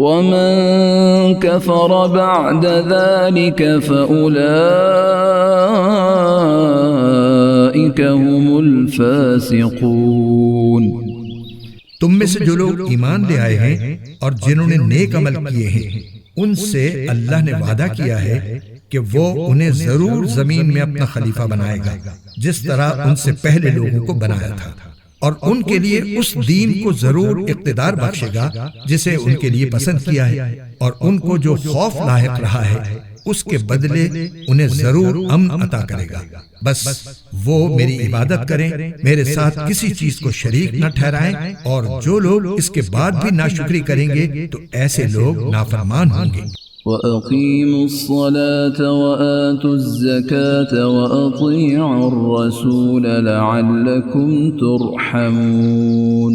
وَمَن كَفَرَ بَعْدَ ذَلِكَ فَأُولَٰئِكَ هُمُ الْفَاسِقُونَ۔ تم میں سے جو لوگ ایمان لے آئے ہیں اور جنہوں نے نیک عمل کیے ہیں ان سے اللہ نے وعدہ کیا ہے کہ وہ انہیں ضرور زمین میں اپنا خلیفہ بنائے گا جس طرح ان سے پہلے لوگوں کو بنایا تھا، اور ان کے لیے اس دین کو ضرور اقتدار بخشے گا جسے ان کے لیے پسند کیا ہے، اور ان کو جو خوف لاحق رہا ہے اس کے بدلے انہیں ضرور امن عطا کرے گا۔ بس وہ میری عبادت کریں، میرے ساتھ کسی چیز کو شریک نہ ٹھہرائیں، اور جو لوگ اس کے بعد بھی ناشکری کریں گے تو ایسے لوگ نافرمان ہوں گے۔ وَأَقِيمُوا الصَّلَاةَ وَآتُوا الزَّكَاةَ وَأَطِيعُوا الرَّسُولَ لَعَلَّكُمْ تُرْحَمُونَ۔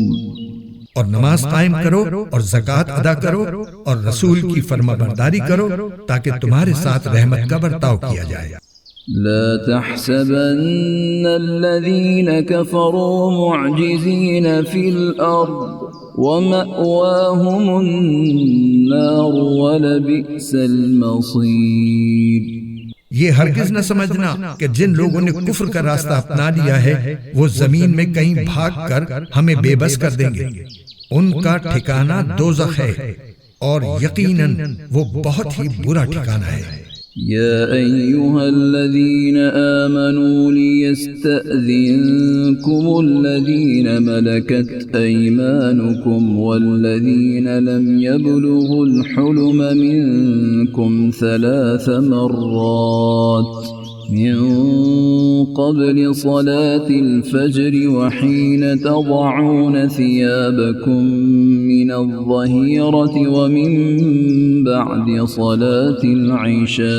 اور نماز قائم کرو اور زکوٰۃ ادا کرو اور رسول کی فرما برداری کرو تاکہ تمہارے ساتھ رحمت کا برتاؤ کیا جائے۔ لا تحسبن الذين كفروا معجزين في الأرض ومأواهم النار ولبئس المصير۔ یہ ہرگز نہ سمجھنا کہ جن لوگوں نے کفر کا راستہ اپنا لیا ہے وہ زمین میں کہیں بھاگ کر ہمیں بے بس کر دیں گے، ان کا ٹھکانہ دوزخ ہے اور یقیناً وہ بہت ہی برا ٹھکانہ ہے۔ يا أيها الذين آمنوا ليستأذنكم الذين ملكت أيمانكم والذين لم يبلغوا الحلم منكم 3 مرات من قبل صلاة الفجر وحين تضعون ثيابكم من الظهيرة ومن بعد صلاة العشاء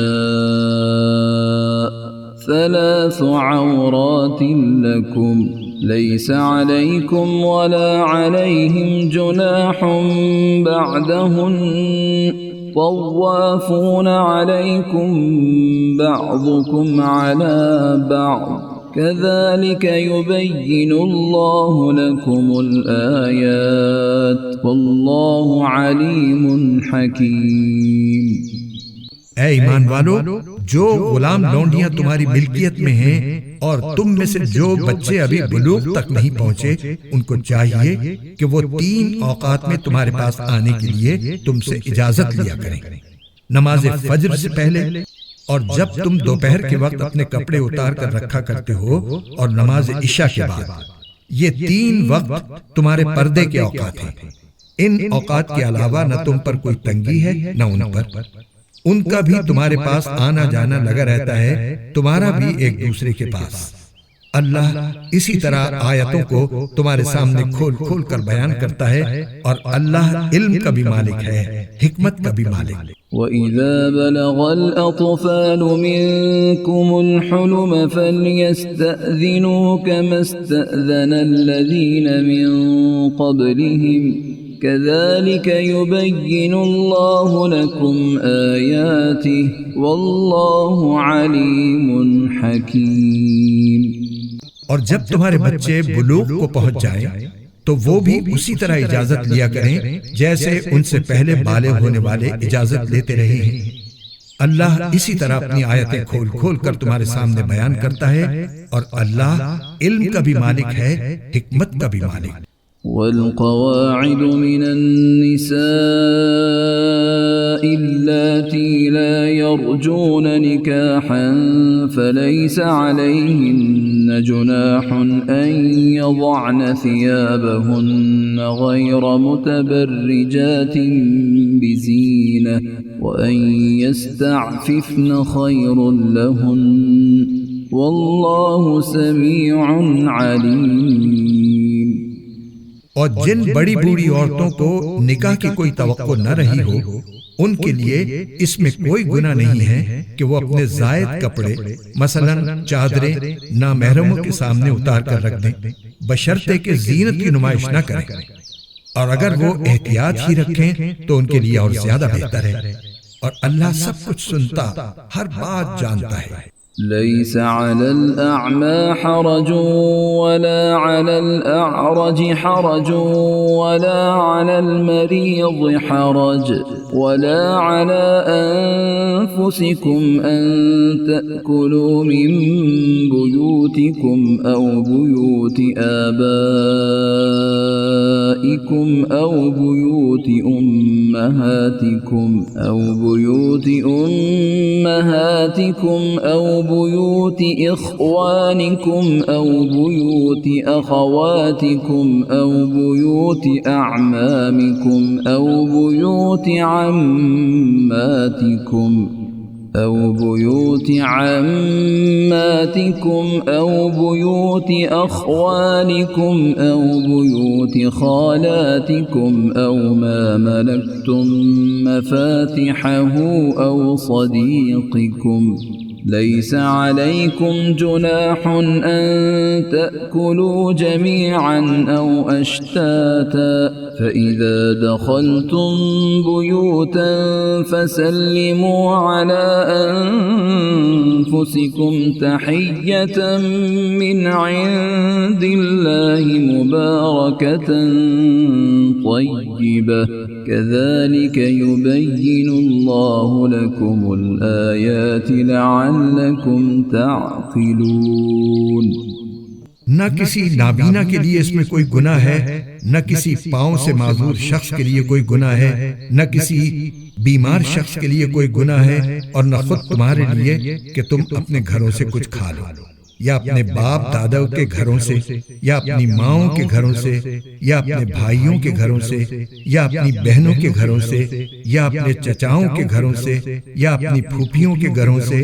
3 عورات لكم ليس عليكم ولا عليهم جناح بعدهن طوافون عليكم بعضكم على بعض كذلك يبين الله لكم الآيات والله عليم حكيم۔ اے ایمان والو، جو غلام لونڈیاں تمہاری ملکیت میں ہیں اور تم میں سے جو بچے ابھی بلوغ تک نہیں پہنچے ان کو چاہیے کہ وہ 3 اوقات میں تمہارے پاس آنے کے لیے تم سے اجازت لیا کریں، نماز فجر سے پہلے اور جب تم دوپہر کے وقت اپنے کپڑے اتار کر رکھا کرتے ہو اور نماز عشاء کے بعد۔ یہ 3 وقت تمہارے پردے کے اوقات ہیں۔ ان اوقات کے علاوہ نہ تم پر کوئی تنگی ہے نہ ان پر، ان کا بھی تمہارے پاس آنا جانا لگا رہتا ہے، تمہارا بھی ایک دوسرے کے پاس۔ اللہ اسی طرح آیتوں کو تمہارے سامنے کھول کھول کر بیان کرتا ہے، اور اللہ علم کا بھی مالک ہے، حکمت کا بھی مالک۔ وَإِذَا بَلَغَ الْأَطْفَالُ مِنكُمُ الْحُلُمَ فَلْيَسْتَأْذِنُوا كَمَا اسْتَأْذَنَ الَّذِينَ مِن قَبْلِهِمْ كَذَلِكَ يُبَيِّنُ اللَّهُ لَكُمْ آيَاتِهِ وَاللَّهُ عَلِيمٌ حَكِيمٌ۔ اور جب تمہارے بچے بلوغ کو پہنچ جائیں تو وہ بھی اسی طرح اجازت لیا کریں جیسے ان سے پہلے بالغ ہونے والے اجازت لیتے رہے ہیں۔ اللہ اسی طرح اپنی آیتیں کھول کھول کر تمہارے سامنے بیان کرتا ہے، اور اللہ علم کا بھی مالک ہے، حکمت کا بھی مالک۔ والقواعد من النساء اللاتي لا يرجون نكاحا فليس عليهن جناح أن يضعن ثيابهن غير متبرجات بزينة وأن يستعففن خير لهن والله سميع عليم۔ اور جن بڑی بوڑھی عورتوں کو نکاح کی کوئی توقع نہ رہی ہو ان کے لیے اس میں کوئی گناہ نہیں ہے کہ وہ اپنے زائد کپڑے مثلا چادریں نامحرموں کے سامنے اتار کر رکھ دیں، بشرطے کہ زینت کی نمائش نہ کریں، اور اگر وہ احتیاط ہی رکھیں تو ان کے لیے اور زیادہ بہتر ہے، اور اللہ سب کچھ سنتا، ہر بات جانتا ہے۔ ليس على الأعمى حرج ولا على الأعرج حرج ولا على المريض حرج ولا على أنفسكم أن تأكلوا من بيوتكم أو بيوت آبائكم أو بيوت أمهاتكم أو بيوت إخوانكم أو بيوت أخواتكم أو بيوت أعمامكم أو بيوت عماتكم أو بيوت أخوالكم أو بيوت خالاتكم أو ما ملكتم مفاتحه أو صديقكم ليس عليكم جناح أن تأكلوا جميعا أو أشتاتا فإذا دخلتم بيوتا فسلموا على أنفسكم تحية من عند الله مباركة طيبة كذلك يبين الله لكم الآيات لعلكم تعقلون۔ نہ کسی نابینا کے لیے اس میں کوئی گناہ ہے، نہ کسی پاؤں سے معذور شخص کے لیے کوئی گناہ ہے، نہ کسی بیمار شخص کے لیے کوئی گناہ ہے، اور نہ خود تمہارے لیے کہ تم اپنے گھروں سے کچھ کھا لو، یا اپنے باپ دادا کے گھروں سے، یا اپنی ماؤں کے گھروں سے، یا اپنے بھائیوں کے گھروں سے، یا اپنی بہنوں کے گھروں سے، یا اپنے چچاؤں کے گھروں سے، یا اپنی پھوپھیوں کے گھروں سے،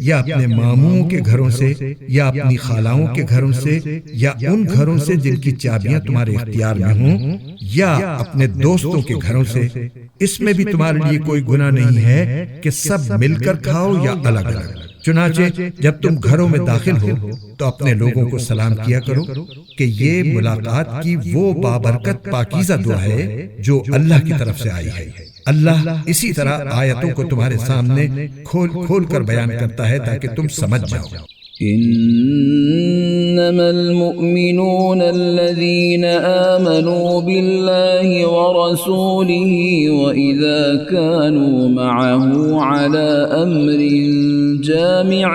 یا اپنے ماموں کے گھروں سے، یا اپنی خالاؤں کے گھروں سے، یا ان گھروں سے جن کی چابیاں تمہارے اختیار میں ہوں، یا اپنے دوستوں کے گھروں سے۔ اس میں بھی تمہارے لیے کوئی گناہ نہیں ہے کہ سب مل کر کھاؤ یا الگ الگ۔ چنانچہ جب تم گھروں میں داخل ہو تو اپنے لوگوں کو سلام کیا کرو کہ یہ ملاقات کی وہ بابرکت پاکیزہ دعا ہے جو اللہ کی طرف سے آئی ہے۔ اللہ اسی طرح آیتوں کو تمہارے سامنے کھول کھول کر بیان کرتا ہے تاکہ تم سمجھ جاؤ۔ إنما المؤمنون الذين آمنوا بالله ورسوله وإذا كانوا معه على أمر جامع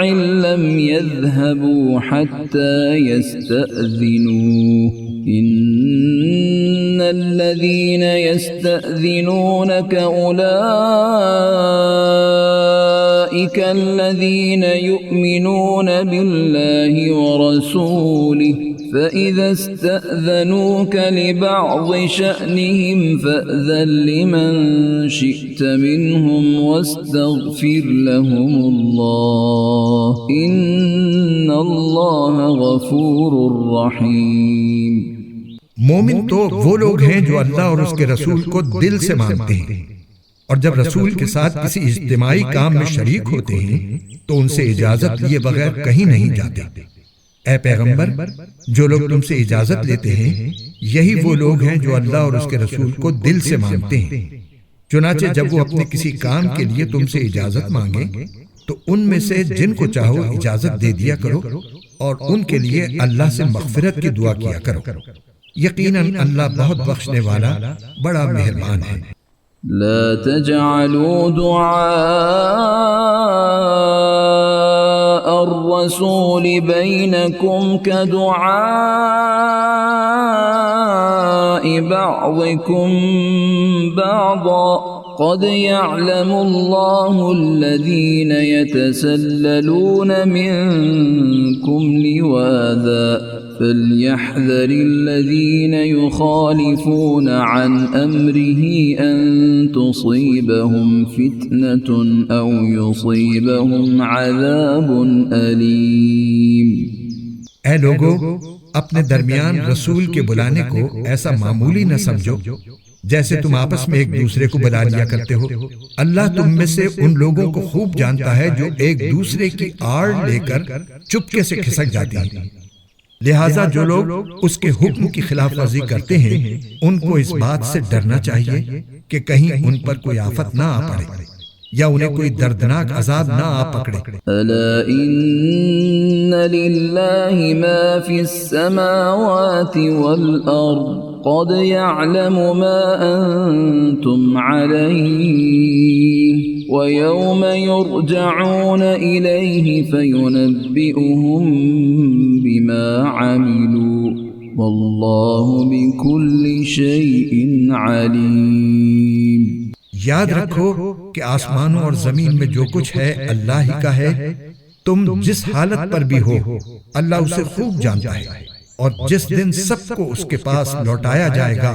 لم يذهبوا حتى يستأذنوه إن الذين يستأذنونك أولئك الذين يؤمنون بالله ورسوله فإذا استأذنوك لبعض شأنهم فأذن لمن شئت منهم واستغفر لهم الله إن الله غفور رحيم۔ مومن تو وہ لوگ ہیں جو اللہ اور اس کے رسول کو دل سے مانتے ہیں، اور جب رسول کے ساتھ کسی اجتماعی کام میں شریک ہوتے ہیں تو ان سے اجازت لیے بغیر کہیں نہیں جاتے۔ اے پیغمبر، جو لوگ تم سے اجازت لیتے ہیں یہی وہ لوگ ہیں جو اللہ اور اس کے رسول کو دل سے مانتے ہیں۔ چنانچہ جب وہ اپنے کسی کام کے لیے تم سے اجازت مانگے تو ان میں سے جن کو چاہو اجازت دے دیا کرو، اور ان کے لیے اللہ سے مغفرت کی دعا کیا کرو، یقیناً اللہ بہت بخشنے والا بڑا مہربان ہے۔ لا تجعلوا دعاء الرسول بينكم كدعاء بعضكم بعضا قد يعلم الله الذين يتسللون منكم لواذا فليحذر الذين يخالفون عن أمره أن تصيبهم فتنة أو يصيبهم عذاب أليم۔ اے لوگو، اپنے درمیان رسول کے بلانے کو ایسا معمولی نہ سمجھو جیسے تم آپس میں ایک دوسرے کو بلا لیا کرتے ہو۔ اللہ تم میں سے ان لوگوں کو خوب جانتا ہے جو ایک دوسرے کی آڑ لے کر چپکے سے کھسک جاتی ہیں، لہٰذا جو لوگ اس کے حکم کی خلاف ورزی کرتے ہیں ان کو اس بات سے ڈرنا چاہیے کہ کہیں ان پر کوئی آفت نہ آ پڑے یا انہیں کوئی دردناک عذاب نہ آ پکڑے۔ الا ان للہ ما فی السماوات والارض قد يعلم ما انتم علیہ ويوم يرجعون إليه فينبئهم بما عملوا والله بكل شيء عليم۔ یاد رکھو کہ آسمانوں اور زمین میں جو کچھ ہے اللہ ہی کا ہے، تم جس حالت پر بھی ہو اللہ اسے خوب جانتا ہے، اور جس دن سب کو اس کے پاس لوٹایا جائے گا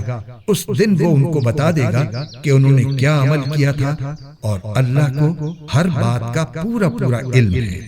اس دن وہ ان کو بتا دے گا کہ انہوں نے کیا عمل کیا تھا، اور اللہ کو ہر بات کا پورا علم ہے۔